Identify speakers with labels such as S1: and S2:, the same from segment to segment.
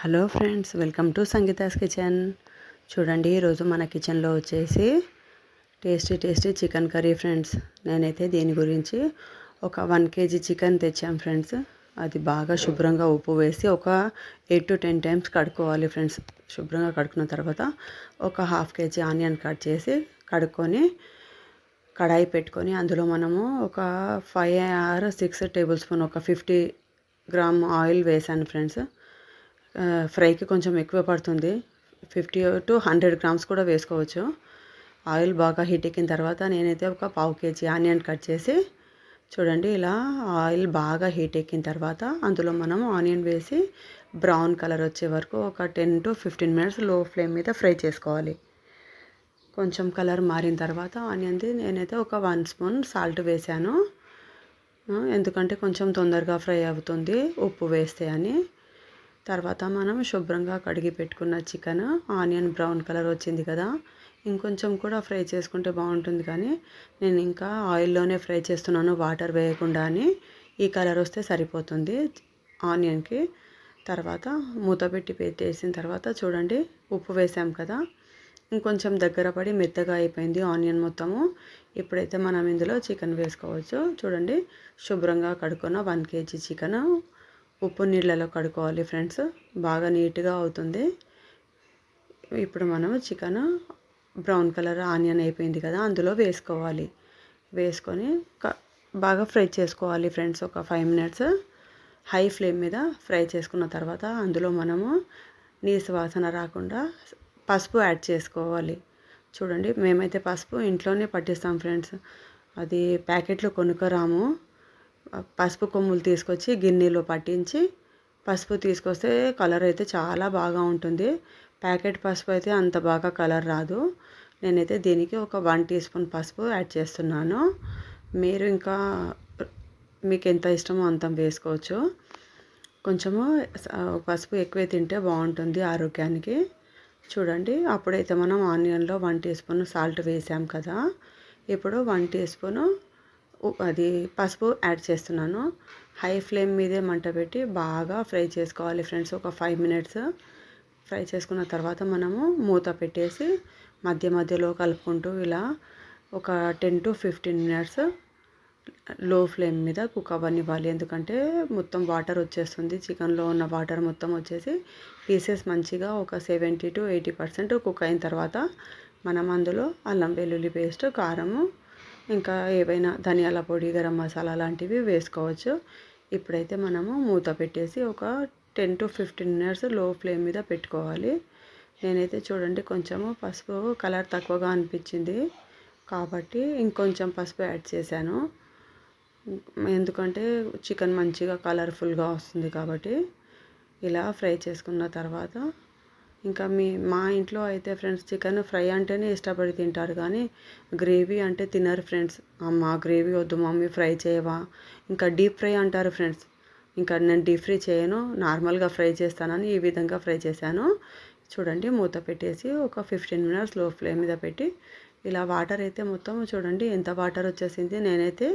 S1: Hello friends, welcome to Sangeeta's kitchen. చూడండి, ఈరోజు మన కిచెన్లో వచ్చేసి టేస్టీ చికెన్ కర్రీ ఫ్రెండ్స్. నేనైతే దీని గురించి ఒక 1 kg చికెన్ తెచ్చాం ఫ్రెండ్స్. అది బాగా శుభ్రంగా ఉప్పు వేసి ఒక 8 to 10 times కడుక్కోవాలి ఫ్రెండ్స్. శుభ్రంగా కడుక్కున్న తర్వాత ఒక 1/2 kg ఆనియన్ కట్ చేసి కడుక్కొని కడాయి పెట్టుకొని అందులో మనము ఒక 5 or 6 tablespoon ఒక 50 grams ఆయిల్ వేసాను ఫ్రెండ్స్. ఫ్రైకి కొంచెం ఎక్కువ పడుతుంది, 50 to 100 grams కూడా వేసుకోవచ్చు. ఆయిల్ బాగా హీట్ ఎక్కిన తర్వాత నేనైతే ఒక 1/2 kg ఆనియన్ కట్ చేసి చూడండి, ఇలా ఆయిల్ బాగా హీట్ ఎక్కిన తర్వాత అందులో మనం ఆనియన్ వేసి బ్రౌన్ కలర్ వచ్చే వరకు ఒక 10 to 15 minutes లో ఫ్లేమ్ మీద ఫ్రై చేసుకోవాలి. కొంచెం కలర్ మారిన తర్వాత ఆనియన్ది నేనైతే ఒక 1 spoon సాల్ట్ వేసాను, ఎందుకంటే కొంచెం తొందరగా ఫ్రై అవుతుంది ఉప్పు వేస్తే అని. తర్వాత మనం శుభ్రంగా కడిగి పెట్టుకున్న చికెన్ ఆనియన్ బ్రౌన్ కలర్ వచ్చింది కదా, ఇంకొంచెం కూడా ఫ్రై చేసుకుంటే బాగుంటుంది, కానీ నేను ఇంకా ఆయిల్లోనే ఫ్రై చేస్తున్నాను వాటర్ వేయకుండా అని. ఈ కలర్ వస్తే సరిపోతుంది ఆనియన్కి. తర్వాత మూత పెట్టి పెట్టేసిన తర్వాత చూడండి, ఉప్పు వేసాం కదా, ఇంకొంచెం దగ్గర పడి మెత్తగా అయిపోయింది ఆనియన్ మొత్తము. ఇప్పుడైతే మనం ఇందులో చికెన్ వేసుకోవచ్చు. చూడండి, శుభ్రంగా కడుక్కున్న 1 kg చికెన్ ఉప్పు నీళ్ళలో కడుక్కోవాలి ఫ్రెండ్స్, బాగా నీట్గా అవుతుంది. ఇప్పుడు మనం చికెన్ బ్రౌన్ కలర్ ఆనియన్ అయిపోయింది కదా, అందులో వేసుకోవాలి. వేసుకొని బాగా ఫ్రై చేసుకోవాలి ఫ్రెండ్స్. ఒక 5 minutes హై ఫ్లేమ్ మీద ఫ్రై చేసుకున్న తర్వాత అందులో మనము నీసు వాసన రాకుండా పసుపు యాడ్ చేసుకోవాలి. చూడండి, మేమైతే పసుపు ఇంట్లోనే పట్టిస్తాం ఫ్రెండ్స్. అది ప్యాకెట్లో కొనుక్కరాము. పసుపు కొమ్ములు తీసుకొచ్చి గిన్నెలో పట్టించి పసుపు తీసుకొస్తే కలర్ అయితే చాలా బాగా ఉంటుంది. ప్యాకెట్ పసుపు అయితే అంత బాగా కలర్ రాదు. నేనైతే దీనికి ఒక 1 teaspoon పసుపు యాడ్ చేస్తున్నాను. మీరు ఇంకా మీకు ఎంత ఇష్టమో అంత వేసుకోవచ్చు. కొంచెము పసుపు ఎక్కువ తింటే బాగుంటుంది ఆరోగ్యానికి. చూడండి, అప్పుడైతే మనం ఆనియన్లో 1 teaspoon సాల్ట్ వేసాం కదా, ఇప్పుడు 1 teaspoon అది పసుపు యాడ్ చేస్తున్నాను. హై ఫ్లేమ్ మీదే మంట పెట్టి బాగా ఫ్రై చేసుకోవాలి ఫ్రెండ్స్. ఒక 5 minutes ఫ్రై చేసుకున్న తర్వాత మనము మూత పెట్టేసి మధ్య మధ్యలో కలుపుకుంటూ ఇలా ఒక 10 to 15 minutes లో ఫ్లేమ్ మీద కుక్ అవ్వనివ్వాలి. ఎందుకంటే మొత్తం వాటర్ వచ్చేస్తుంది, చికెన్లో ఉన్న వాటర్ మొత్తం వచ్చేసి పీసెస్ మంచిగా ఒక 70 to 80% కుక్ అయిన తర్వాత మనం అందులో అల్లం వెల్లుల్లి పేస్ట్, కారము, ఇంకా ఏవైనా ధనియాల పొడి, గరం మసాలా లాంటివి వేసుకోవచ్చు. ఇప్పుడైతే మనము మూత పెట్టేసి ఒక 10 to 15 minutes లో ఫ్లేమ్ మీద పెట్టుకోవాలి. నేనైతే చూడండి, కొంచెము పసుపు కలర్ తక్కువగా అనిపించింది కాబట్టి ఇంకొంచెం పసుపు యాడ్ చేశాను, ఎందుకంటే చికెన్ మంచిగా కలర్ఫుల్గా వస్తుంది కాబట్టి. ఇలా ఫ్రై చేసుకున్న తర్వాత ఇంకా మా ఇంట్లో అయితే ఫ్రెండ్స్ చికెన్ ఫ్రై అంటేనే ఇష్టపడి తింటారు, కానీ గ్రేవీ అంటే తినరు ఫ్రెండ్స్. అమ్మ గ్రేవీ వద్దు మమ్మీ, ఫ్రై చేయవా, ఇంకా డీప్ ఫ్రై అంటారు ఫ్రెండ్స్. ఇంకా నేను డీప్ ఫ్రై చేయను, నార్మల్గా ఫ్రై చేస్తానని ఈ విధంగా ఫ్రై చేశాను. చూడండి, మూత పెట్టేసి ఒక 15 minutes లో ఫ్లేమ్ మీద పెట్టి ఇలా వాటర్ అయితే మొత్తం చూడండి ఎంత వాటర్ వచ్చేసింది. నేనైతే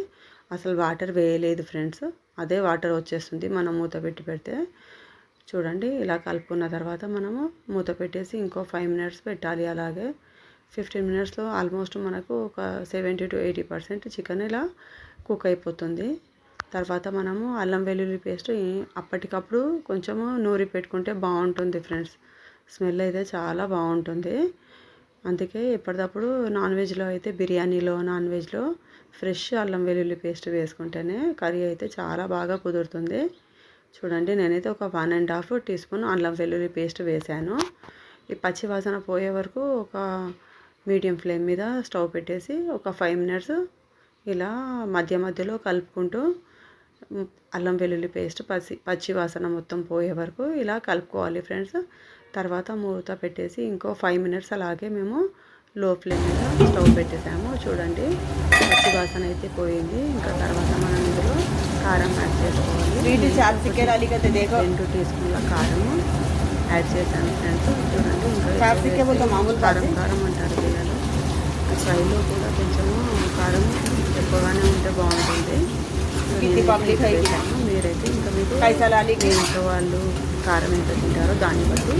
S1: అసలు వాటర్ వేయలేదు ఫ్రెండ్స్, అదే వాటర్ వచ్చేస్తుంది మనం మూత పెట్టి పెడితే. చూడండి, ఇలా కలుపుకున్న తర్వాత మనము మూత పెట్టేసి ఇంకో 5 minutes పెట్టాలి. అలాగే 15 minutesలో ఆల్మోస్ట్ మనకు ఒక 70 to 80% చికెన్ ఇలా కుక్ అయిపోతుంది. తర్వాత మనము అల్లం వెల్లుల్లి పేస్ట్ అప్పటికప్పుడు కొంచెము నూరి పెట్టుకుంటే బాగుంటుంది ఫ్రెండ్స్, స్మెల్ అయితే చాలా బాగుంటుంది. అందుకే ఎప్పటికప్పుడు నాన్ వెజ్లో అయితే, బిర్యానీలో, నాన్ వెజ్లో ఫ్రెష్ అల్లం వెల్లుల్లి పేస్ట్ వేసుకుంటేనే కర్రీ అయితే చాలా బాగా కుదురుతుంది. చూడండి, నేనైతే ఒక 1.5 teaspoon అల్లం వెల్లుల్లి పేస్ట్ వేసాను. ఈ పచ్చి వాసన పోయే వరకు ఒక మీడియం ఫ్లేమ్ మీద స్టవ్ పెట్టేసి ఒక 5 minutes ఇలా మధ్య మధ్యలో కలుపుకుంటూ అల్లం వెల్లుల్లి పేస్ట్ పచ్చి వాసన మొత్తం పోయే వరకు ఇలా కలుపుకోవాలి ఫ్రెండ్స్. తర్వాత మూత పెట్టేసి ఇంకో 5 minutes అలాగే మేము లో ఫ్లేమ్ మీద స్టవ్ పెట్టేసాము. చూడండి, పచ్చి వాసన అయితే పోయింది. ఇంకా తర్వాత మనం ఇందులో కారం యాడ్ చేసుకోవాలి. 2 teaspoon కారము యాడ్ చేశాను ఫ్రెండ్స్. చూడండి, ఇంకా కారం అంటారు పిల్లలు. ఫ్రైలో కూడా కొంచెము కారం ఎక్కువగానే ఉంటే బాగుంటుంది. మీరు మీరైతే ఇంకా మీకు మీ ఇంట్లో వాళ్ళు కారం ఎంత తింటారో దాన్ని బట్టి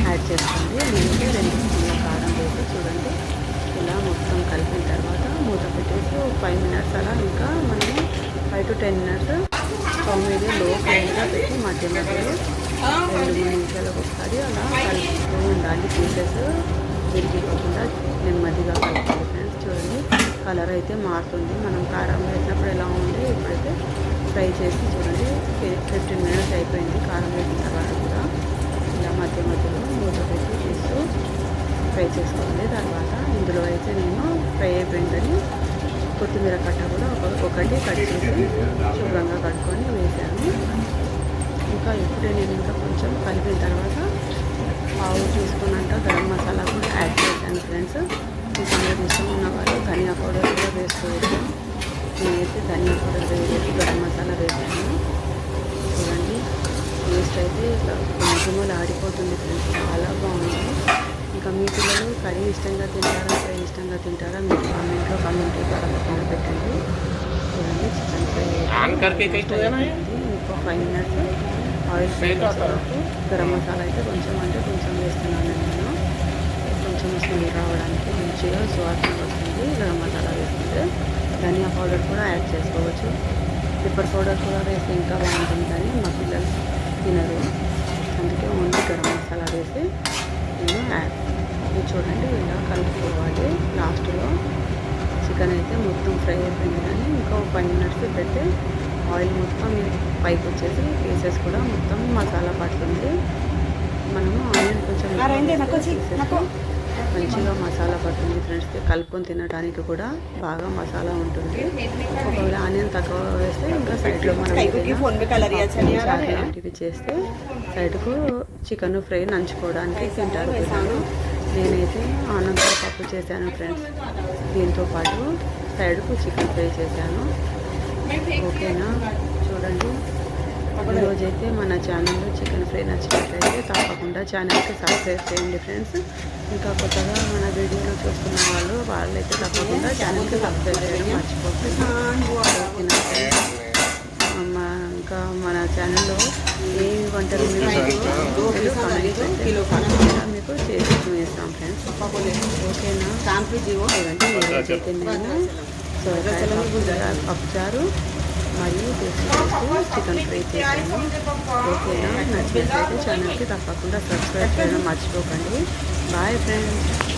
S1: యాడ్ చేసుకోండి. నేనైతే 2 స్పూన్ల కారం వేసి చూడండి ఇలా మొత్తం కలిపిన తర్వాత మూత పెట్టేసి 5 మినిట్స్ అలా ఇంకా మనము 5 to 10 మినిట్స్ స్టవ్ మీద లో ఫ్లేమ్గా పెట్టి మధ్య మధ్యలో 2-3 నిమిషాలకు ఒకసారి అలా కలుపుతూ ఉండాలి. పీసెస్ విరిగిపోకుండా నెమ్మదిగా కలుపుతుంది ఫ్రెండ్స్. చూడండి కలర్ అయితే మారుతుంది. మనం కారం వేసినప్పుడు ఎలా ఉంది ఇప్పుడైతే ఫ్రై చేసి చూడండి 15 మినిట్స్ అయిపోయింది. కారం వేసిన తర్వాత కూడా ఇలా మధ్య మధ్యలో మూత పెట్టి తీస్తూ ఫ్రై చేసుకోవాలి. తర్వాత ఇందులో అయితే నేను ఫ్రై అయిపోయిందని కొత్తిమీర కట్ట కూడా ఒకటి కట్ చేసి శుభ్రంగా కట్టుకొని వేసాను. ఇంకా ఇప్పుడే నేను ఇంకా కొంచెం కలిపిన తర్వాత పావు తీసుకున్నాక గరం మసాలా కూడా యాడ్ చేశాను ఫ్రెండ్స్. ఈ సంగతి ఇష్టం ఉన్న వాళ్ళు ధనియా పౌడర్ కూడా వేసుకోవచ్చు. నేనైతే ధనియా పౌడర్ వేయలేదు, గరం మసాలా వేసాను. చూడండి టేస్ట్ అయితే ఇట్లా కొంచెం ఆడిపోతుంది ఫ్రెండ్స్, చాలా బాగుంది. ఇంకా మీ పిల్లలు కర్రీ ఇష్టంగా తింటారా, ఫ్రై ఇష్టంగా తింటారా మీరు కామెంట్ తప్పకుండా పెట్టండి. చూడండి చికెన్ ఫ్రై ఇంకో 5 మినిట్స్ ఆయిల్ ఫ్రై చేసేటప్పుడు గరం మసాలా అయితే కొంచెం వేస్తున్నాను నేను. కొంచెం స్మెల్ రావడానికి మంచిగా సువాసన వస్తుంది గరం మసాలా వేస్తుంటే. ధనియా పౌడర్ కూడా యాడ్ చేసుకోవచ్చు. పెప్పర్ పౌడర్ కూడా వేస్తే ఇంకా బాగుంటుంది కానీ మా పిల్లలు తినరు, అందుకే ఓన్లీ గరం మసాలా వేసి నేను యాడ్. ఇది చూడండి ఇలా కలుపుకోవాలి. లాస్ట్లో చికెన్ అయితే మొత్తం ఫ్రై అయిపోయింది కానీ ఇంకో 5 మినిట్స్ పెడితే ఆయిల్ మొత్తం పైకి వచ్చేసి పీసెస్ కూడా మొత్తం మసాలా పడుతుంది. మనము ఆనియన్ కొంచెం మంచిగా మసాలా పడుతుంది ఫ్రెండ్స్. కలుపుకొని తినడానికి కూడా బాగా మసాలా ఉంటుంది. ఒకవేళ ఆనియన్ తక్కువ వేస్తే ఇంకా సైడ్లో మనం లాంటివి చేస్తే సైడ్కు చికెన్ ఫ్రై నంచుకోవడానికి తింటారు పిల్లలు. నేనైతే ఆనందం పప్పు చేశాను ఫ్రెండ్స్, దీంతో పాటు సైడ్కు చికెన్ ఫ్రై చేశాను. ఓకేనా, చూడండి ఈరోజైతే మన ఛానల్లో చికెన్ ఫ్రై నచ్చినట్లయితే తప్పకుండా ఛానల్కి సబ్స్క్రైబ్ చేయండి ఫ్రెండ్స్. ఇంకా కొత్తగా మన వీడియోలో చూస్తున్న వాళ్ళైతే తప్పకుండా ఛానల్కి సబ్స్క్రైబ్ చేయడం మర్చిపోతుంది. ఓకేనా ఫ్రెండ్స్, ఇంకా మన ఛానల్లో ఏ వంటలు మీకు చేసి చూపిస్తాం ఫ్రెండ్స్. ఓకేనా, ఇదంటే ఈరోజైతే నేను సోరకాయ పప్పుచారు మరియు చికెన్ ఫ్రై చేశాను. ఓకేనా, నచ్చినట్లయితే ఛానల్కి తప్పకుండా సబ్స్క్రైబ్ చేయడం మర్చిపోకండి. Bye friends.